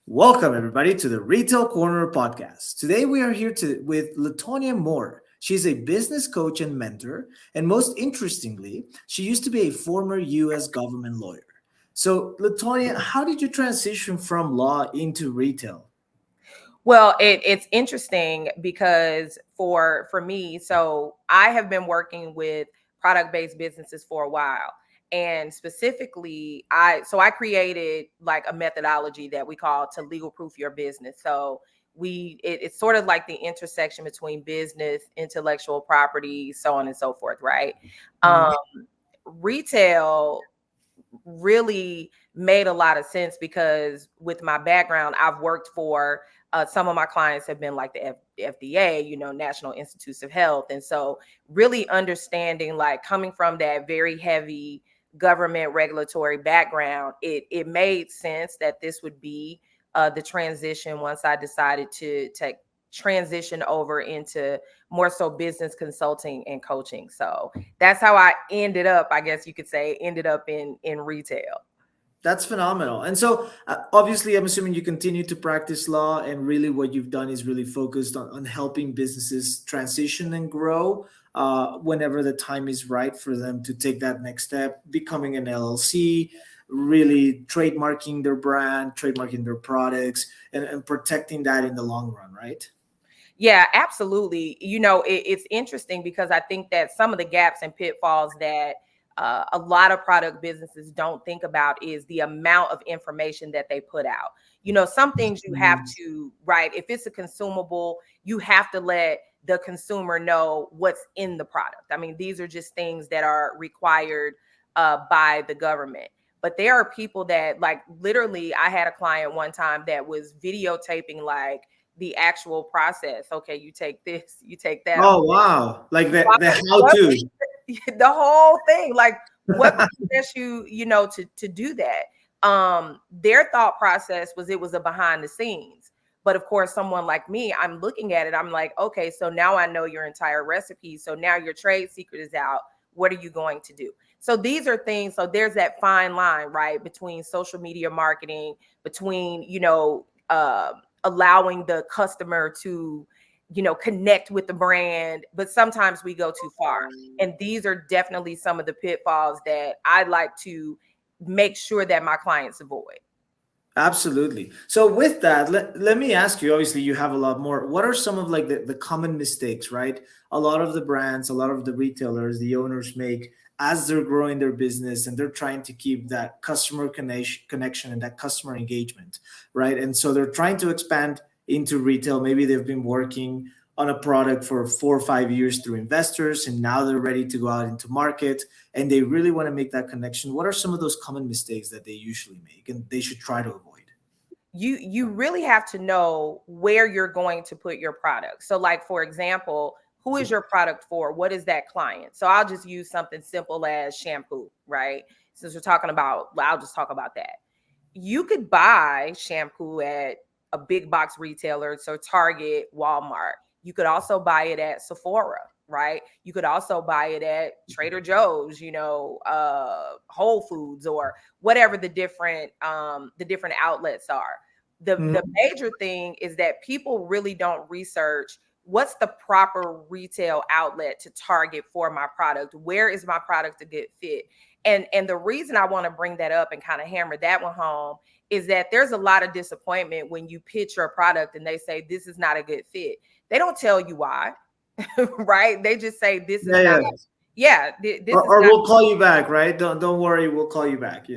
Welcome, everybody, to the Retail Corner podcast. Today, we are here with LeTonya Moore. She's a business coach and mentor, and most interestingly, she used to be a former U.S. government lawyer. So, LeTonya, how did you transition from law into retail? Well, it's interesting because for me, so I have been working with product-based businesses for a while. And specifically, I created like a methodology that we call to legal proof your business. So it's sort of like the intersection between business, intellectual property, so on and so forth, right? Mhm. Um, Retail really made a lot of sense because with my background, I've worked for some of my clients have been like the FDA, National Institutes of Health. And so really understanding, like coming from that very heavy government regulatory background, it made sense that this would be the transition once I decided to transition over into more so business consulting and coaching. So that's how I ended up, I guess you could say, ended up in retail. That's phenomenal. And so, obviously, I'm assuming you continue to practice law, and really what you've done is really focused on helping businesses transition and grow whenever the time is right for them to take that next step, becoming an LLC, really trademarking their brand, trademarking their products, and protecting that in the long run, right? Yeah, absolutely. It's interesting because I think that some of the gaps and pitfalls that a lot of product businesses don't think about is the amount of information that they put out. Some things you have Mhm. to, right? If it's a consumable, you have to let the consumer know what's in the product. I mean, these are just things that are required by the government. But there are people that, like, literally, I had a client one time that was videotaping, like, the actual process. Okay, you take this, you take that. Oh, wow. Like the how What to. the whole thing, like what possessed you, to do that? Their thought process was it was a behind the scenes. But of course, someone like me, I'm looking at it, I'm like, okay, so now I know your entire recipe. So now your trade secret is out. What are you going to do? So these are things. So there's that fine line, right, between social media marketing, between, allowing the customer to, connect with the brand. But sometimes we go too far. And these are definitely some of the pitfalls that I like to make sure that my clients avoid. Absolutely. So with that, let me ask you, obviously you have a lot more. What are some of like the common mistakes, right? A lot of the brands, a lot of the retailers, the owners make as they're growing their business and they're trying to keep that customer connection and that customer engagement, right? And so they're trying to expand into retail. Maybe they've been working on a product for 4 or 5 years through investors and now they're ready to go out into market and they really want to make that connection. What are some of those common mistakes that they usually make and they should try to avoid? You really have to know where you're going to put your product. So, like, for example, who is your product for? What is that client? So I'll just use something simple as shampoo, right? Since we're talking about, I'll just talk about that. You could buy shampoo at a big box retailer, so Target, Walmart. You could also buy it at Sephora, right? You could also buy it at Trader Joe's, Whole Foods, or whatever the different outlets are. The Mhm. major thing is that people really don't research what's the proper retail outlet to target for my product. Where is my product a good fit? And the reason I want to bring that up and kind of hammer that one home is that there's a lot of disappointment when you pitch your product and they say this is not a good fit. They don't tell you why, right? They just say this is Yeah, not. yeah. Yeah, this is Or not. we'll call you back, right? Don't worry, we'll call you back.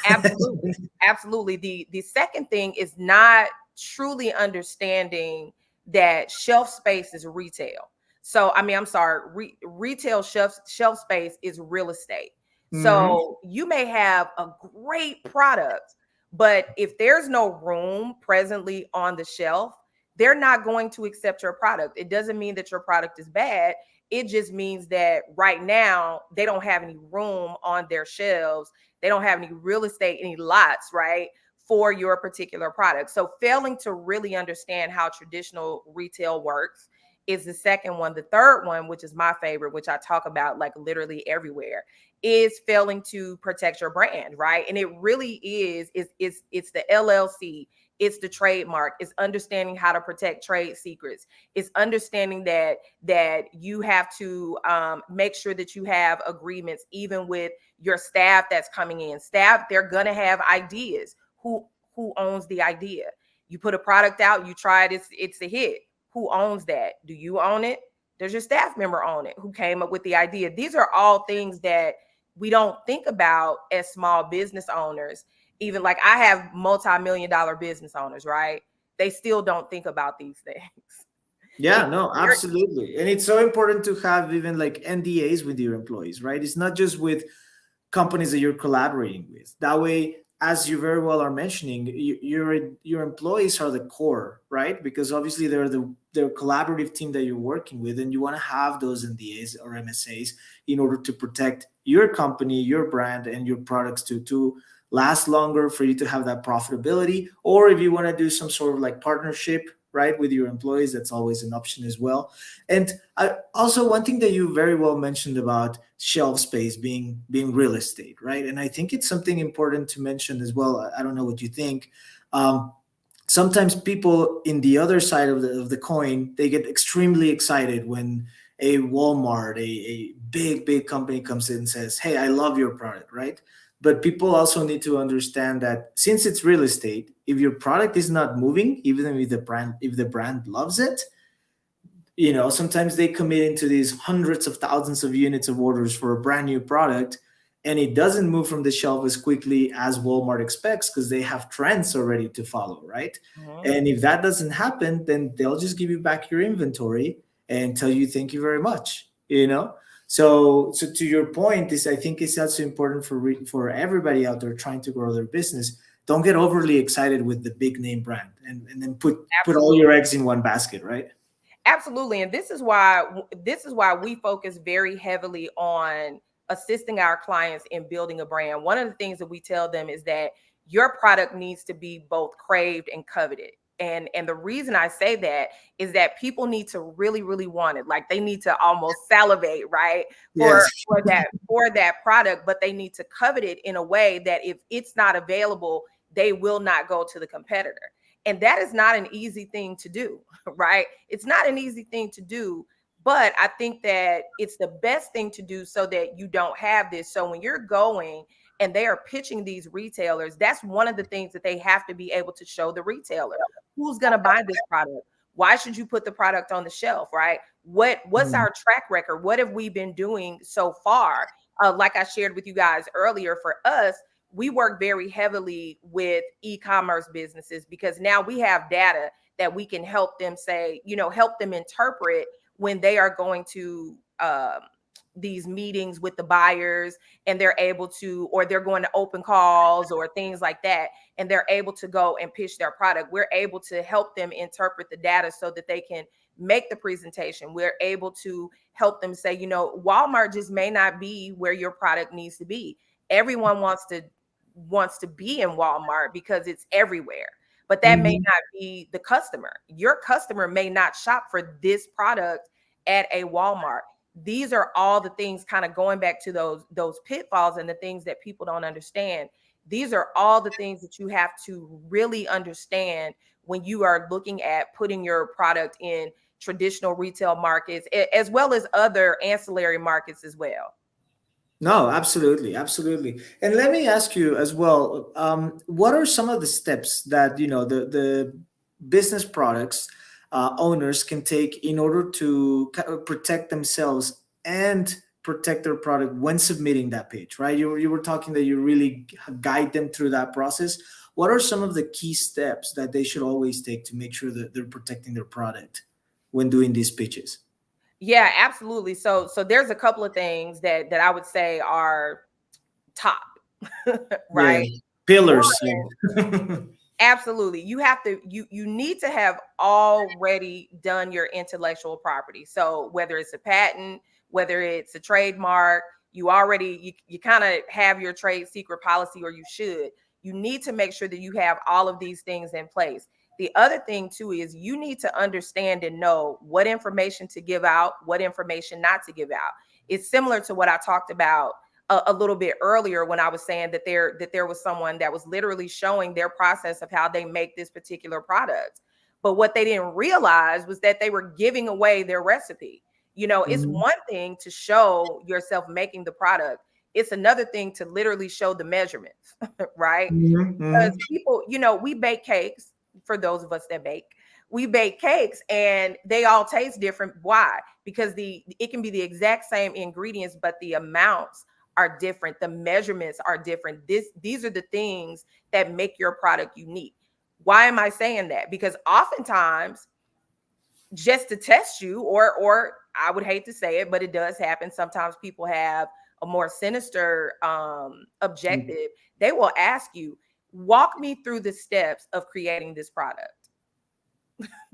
Absolutely. Absolutely. The second thing is not truly understanding that shelf space is retail. So, I mean, I'm sorry, retail shelf space is real estate. Hmm. So, you may have a great product, but if there's no room presently on the shelf, they're not going to accept your product. It doesn't mean that your product is bad. It just means that right now they don't have any room on their shelves, they don't have any real estate, any lots, right, for your particular product. So failing to really understand how traditional retail works is the second one. The third one, which is my favorite, which I talk about like literally everywhere, is failing to protect your brand, right? And it really is, it's the LLC, it's the trademark, it's understanding how to protect trade secrets, it's understanding that you have to make sure that you have agreements even with your staff that's coming in. Staff, they're gonna have ideas. Who owns the idea? You put a product out, you try it, it's a hit. Who owns that? Do you own it? Does your staff member own it? Who came up with the idea? These are all things that we don't think about as small business owners. Even like I have multi-million dollar business owners, right? They still don't think about these things. Yeah, no, absolutely. And it's so important to have even like NDAs with your employees, right? It's not just with companies that you're collaborating with. That way, as you very well are mentioning, your employees are the core, right? Because obviously they're collaborative team that you're working with, and you want to have those NDAs or MSAs in order to protect your company, your brand, and your products to last longer, for you to have that profitability. Or if you want to do some sort of like partnership, right, with your employees, that's always an option as well. And also one thing that you very well mentioned about shelf space being real estate, right? And I think it's something important to mention as well. I don't know what you think. Um, Sometimes people in the other side of the coin, they get extremely excited when a Walmart, a big company comes in and says, hey, I love your product, right? But people also need to understand that since it's real estate, if your product is not moving, even if the brand loves it, sometimes they commit into these hundreds of thousands of units of orders for a brand new product, and it doesn't move from the shelf as quickly as Walmart expects because they have trends already to follow, right? Mhm. And if that doesn't happen, then they'll just give you back your inventory and tell you thank you very much. So to your point, is I think it's also important for everybody out there trying to grow their business. Don't get overly excited with the big name brand, and then put all Absolutely. your eggs in one basket, right? Absolutely. And this is why we focus very heavily on assisting our clients in building a brand. One of the things that we tell them is that your product needs to be both craved and coveted. And the reason I say that is that people need to really, really want it. Like they need to almost salivate, right? For Yes. that product, but they need to covet it in a way that if it's not available, they will not go to the competitor. And that is not an easy thing to do, right? It's not an easy thing to do, but I think that it's the best thing to do so that you don't have this. So when you're going and they are pitching these retailers, that's one of the things that they have to be able to show the retailer. Who's going to buy this product? Why should you put the product on the shelf, right? What's Mm. our track record? What have we been doing so far? Like I shared with you guys earlier, for us, we work very heavily with e-commerce businesses because now we have data that we can help them help them interpret when they are going to these meetings with the buyers, and they're able to, or they're going to open calls or things like that, and they're able to go and pitch their product. We're able to help them interpret the data so that they can make the presentation. We're able to help them say, Walmart just may not be where your product needs to be. Everyone wants to be in Walmart because it's everywhere. But that may Mhm. not be the customer. Your customer may not shop for this product at a Walmart. These are all the things, kind of going back to those pitfalls and the things that people don't understand. These are all the things that you have to really understand when you are looking at putting your product in traditional retail markets, as well as other ancillary markets as well. No, absolutely, absolutely. And let me ask you as well, what are some of the steps that the business products owners can take in order to protect themselves and protect their product when submitting that page, right? You were talking that you really guide them through that process. What are some of the key steps that they should always take to make sure that they're protecting their product when doing these pitches? Yeah, absolutely. So there's a couple of things that I would say are top, Yeah, right? One, pillars. Yeah. absolutely. You need to have already done your intellectual property. So whether it's a patent, whether it's a trademark, you kind of have your trade secret policy, or you should. You need to make sure that you have all of these things in place. The other thing too is you need to understand and know what information to give out, what information not to give out. It's similar to what I talked about a little bit earlier when I was saying that there was someone that was literally showing their process of how they make this particular product. But what they didn't realize was that they were giving away their recipe. You know, it's Mm-hmm. one thing to show yourself making the product. It's another thing to literally show the measurements, right? Because Mm-hmm. people, you know, we bake cakes. For those of us that bake, we bake cakes and they all taste different. Why? Because the it can be the exact same ingredients, but the amounts are different, the measurements are different. These are the things that make your product unique. Why am I saying that? Because oftentimes, just to test you, or I would hate to say it, but it does happen. Sometimes people have a more sinister objective. They will ask you, walk me through the steps of creating this product.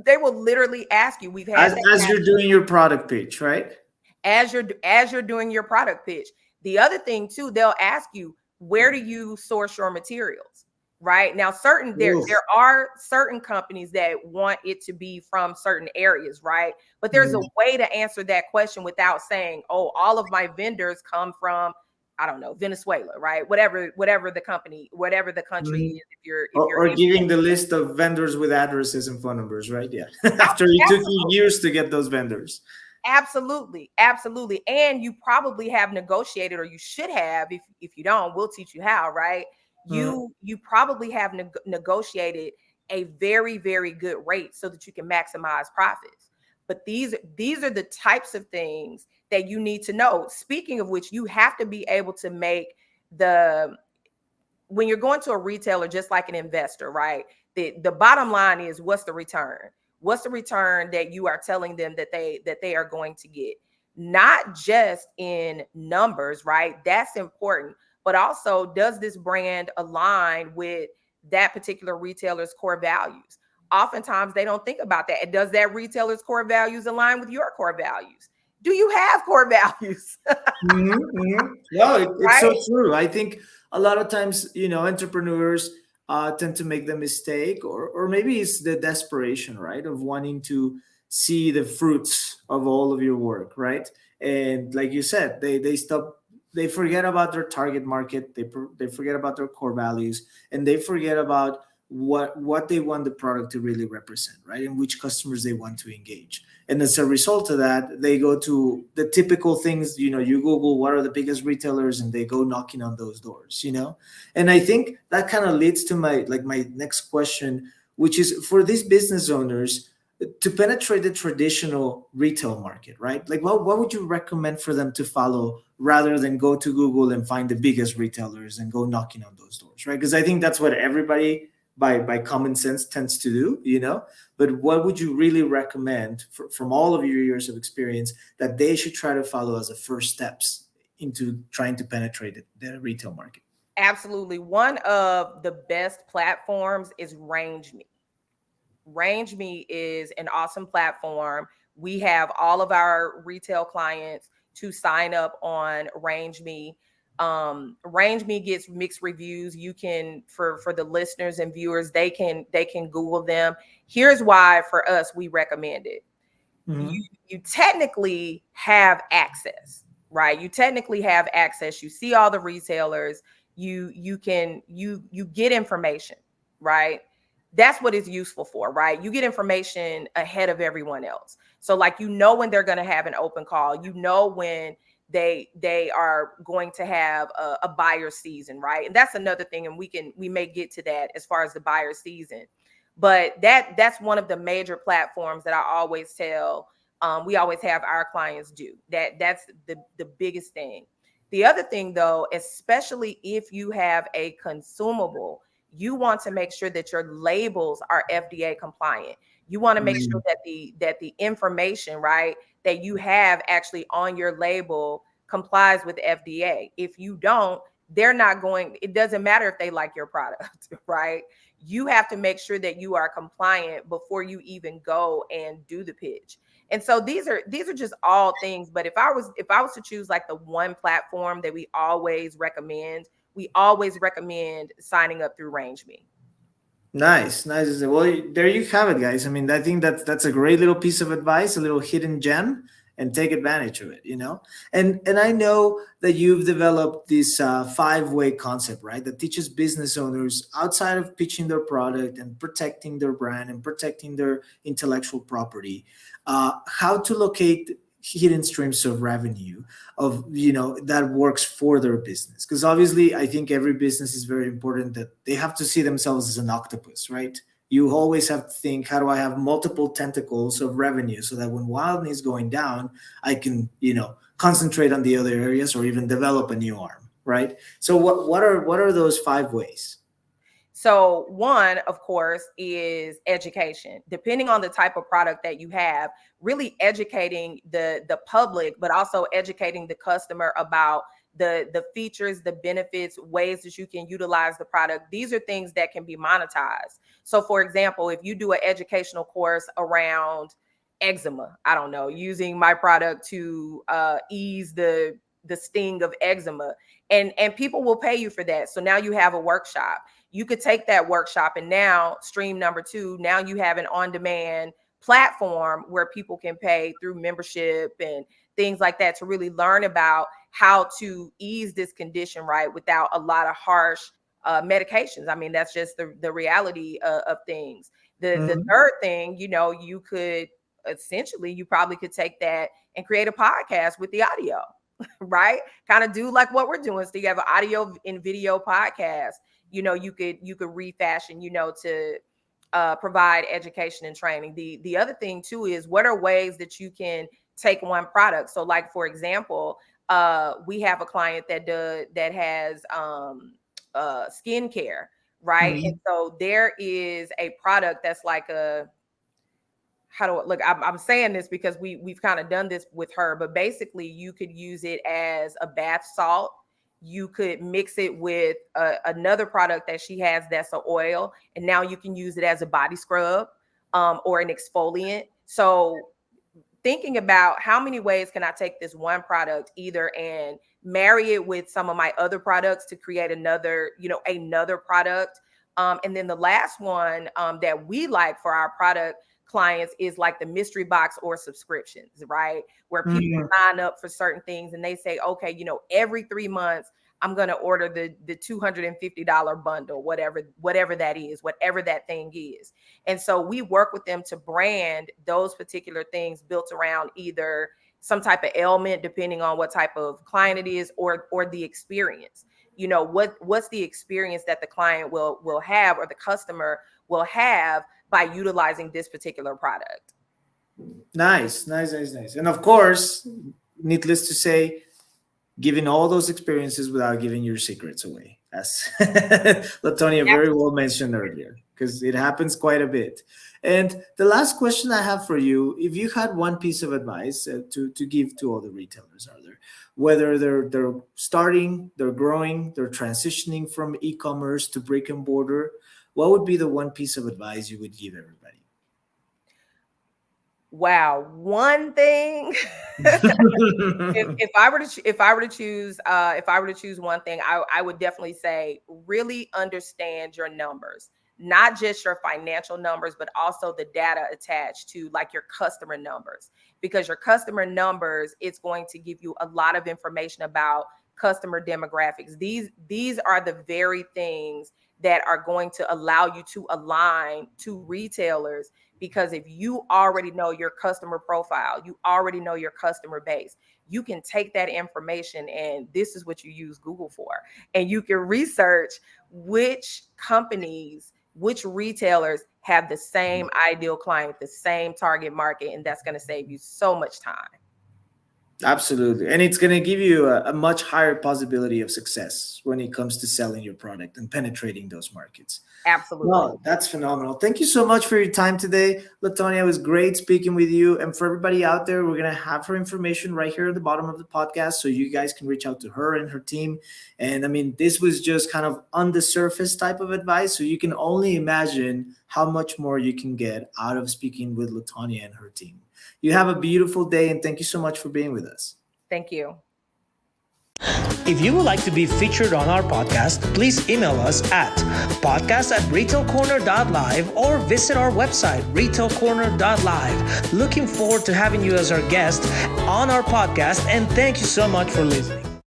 They will literally ask you. We've had that As you're happen doing your product pitch, right? as you're doing your product pitch. The other thing too, they'll ask you, where do you source your materials? Right now, Oof. there are certain companies that want it to be from certain areas, right? But there's a Mm. way to answer that question without saying, oh, all of my vendors come from, I don't know, Venezuela, right? Whatever the company, whatever the country Mhm. is, if you're Or in giving the list of vendors with addresses and phone numbers, right? Yeah. After it took you absolutely. years to get those vendors. Absolutely, absolutely. And you probably have negotiated, or you should have, if you don't, we'll teach you how, right? Mhm. You probably have negotiated a very, very good rate so that you can maximize profits. But these are the types of things that you need to know. Speaking of which, you have to be able to make the when you're going to a retailer, just like an investor, right? The bottom line is, what's the return? What's the return that you are telling them that they are going to get? Not just in numbers, right? That's important, but also, does this brand align with that particular retailer's core values? Oftentimes they don't think about that. And does that retailer's core values align with your core values? Do you have core values? No, it's so Right? true. I think a lot of times, entrepreneurs tend to make the mistake, or maybe it's the desperation, right, of wanting to see the fruits of all of your work, right? And like you said, they stop, they forget about their target market, they forget about their core values, and they forget about what they want the product to really represent, right? And which customers they want to engage. And as a result of that, they go to the typical things. You Google what are the biggest retailers, and they go knocking on those doors. And I think that kind of leads to my next question, which is for these business owners to penetrate the traditional retail market, right? Like, what would you recommend for them to follow, rather than go to Google and find the biggest retailers and go knocking on those doors, right? Because I think that's what everybody by common sense tends to do. But what would you really recommend from all of your years of experience that they should try to follow as the first steps into trying to penetrate the retail market? Absolutely. One of the best platforms is Range Me. Range Me is an awesome platform. We have all of our retail clients to sign up on Range Me. Range Me gets mixed reviews. You can, for the listeners and viewers, they can Google them. Here's why for us we recommend it. you Hmm. you technically have access, right? You technically have access. You see all the retailers. You get information, right? That's what it's useful for, right? You get information ahead of everyone else. So like, when they're going to have an open call, when they are going to have a buyer season, right? And that's another thing, and we may get to that as far as the buyer season. But that's one of the major platforms that I always tell, we always have our clients do that. That's the biggest thing. The other thing, though, especially if you have a consumable, you want to make sure that your labels are FDA compliant. You want to make sure that the information, right, that you have actually on your label complies with FDA. If you don't, they're not going, it doesn't matter if they like your product, right? You have to make sure that you are compliant before you even go and do the pitch. And so these are just all things. But if I was to choose like the one platform that we always recommend, we always recommend signing up through RangeMe. Nice, nice. Well, there you have it, guys. I mean, I think that's a great little piece of advice, a little hidden gem, and take advantage of it. And I know that you've developed this five-way concept, right? That teaches business owners outside of pitching their product and protecting their brand and protecting their intellectual property, how to locate hidden streams of revenue of that works for their business, because obviously I think every business is very important that they have to see themselves as an octopus, right? You always have to think, how do I have multiple tentacles of revenue so that when one is going down, I can concentrate on the other areas or even develop a new arm, right? So what are those five ways? So one, of course, is education. Depending on the type of product that you have, really educating the public, but also educating the customer about the features, the benefits, ways that you can utilize the product. These are things that can be monetized. So for example, if you do an educational course around eczema, I don't know, using my product to ease the sting of eczema, and people will pay you for that. So now you have a workshop. You could take that workshop and now stream number two. Now you have an on-demand platform where people can pay through membership and things like that to really learn about how to ease this condition, right, without a lot of harsh medications. I mean, that's just the reality of things. The Mhm. third thing, you could essentially, you probably could take that and create a podcast with the audio, right? Kind of do like what we're doing. So you have an audio and video podcast. You could refashion, to provide education and training. The other thing too is, what are ways that you can take one product? So like for example, we have a client that has skincare, right? And Mhm. so there is a product that's like a, how do I look? I'm saying this because we've kind of done this with her, but basically you could use it as a bath salt. You could mix it with another product that she has that's an oil, and now you can use it as a body scrub, or an exfoliant. So thinking about how many ways can I take this one product either and marry it with some of my other products to create another product. And then the last one that we like for our product clients is like the mystery box or subscriptions, right? Where people Mhm. sign up for certain things and they say, okay, every 3 months, I'm going to order the $250 bundle, whatever that is, whatever that thing is. And so we work with them to brand those particular things built around either some type of ailment, depending on what type of client it is, or the experience. What's the experience that the client will have, or the customer will have, by utilizing this particular product. Nice, nice, nice, nice. And of course, needless to say, giving all those experiences without giving your secrets away, as LaTonya very well mentioned earlier, because it happens quite a bit. And the last question I have for you, if you had one piece of advice to give to all the retailers out there, whether they're starting, they're growing, they're transitioning from e-commerce to brick and mortar, what would be the one piece of advice you would give everybody? Wow, one thing. If I were to choose one thing, I would definitely say really understand your numbers, not just your financial numbers, but also the data attached to like your customer numbers, because your customer numbers, it's going to give you a lot of information about customer demographics. These are the very things that are going to allow you to align to retailers, because if you already know your customer profile, you already know your customer base, you can take that information, and this is what you use Google for. And you can research which companies, which retailers have the same ideal client, the same target market, and that's going to save you so much time. Absolutely. And it's going to give you a much higher possibility of success when it comes to selling your product and penetrating those markets. Absolutely. Well, that's phenomenal. Thank you so much for your time today, LaTonya. It was great speaking with you. And for everybody out there, we're going to have her information right here at the bottom of the podcast so you guys can reach out to her and her team. And I mean, this was just kind of on the surface type of advice. So you can only imagine how much more you can get out of speaking with LaTonya and her team. You have a beautiful day, and thank you so much for being with us. Thank you. If you would like to be featured on our podcast, please email us at podcast@retailcorner.live or visit our website, retailcorner.live. Looking forward to having you as our guest on our podcast, and thank you so much for listening.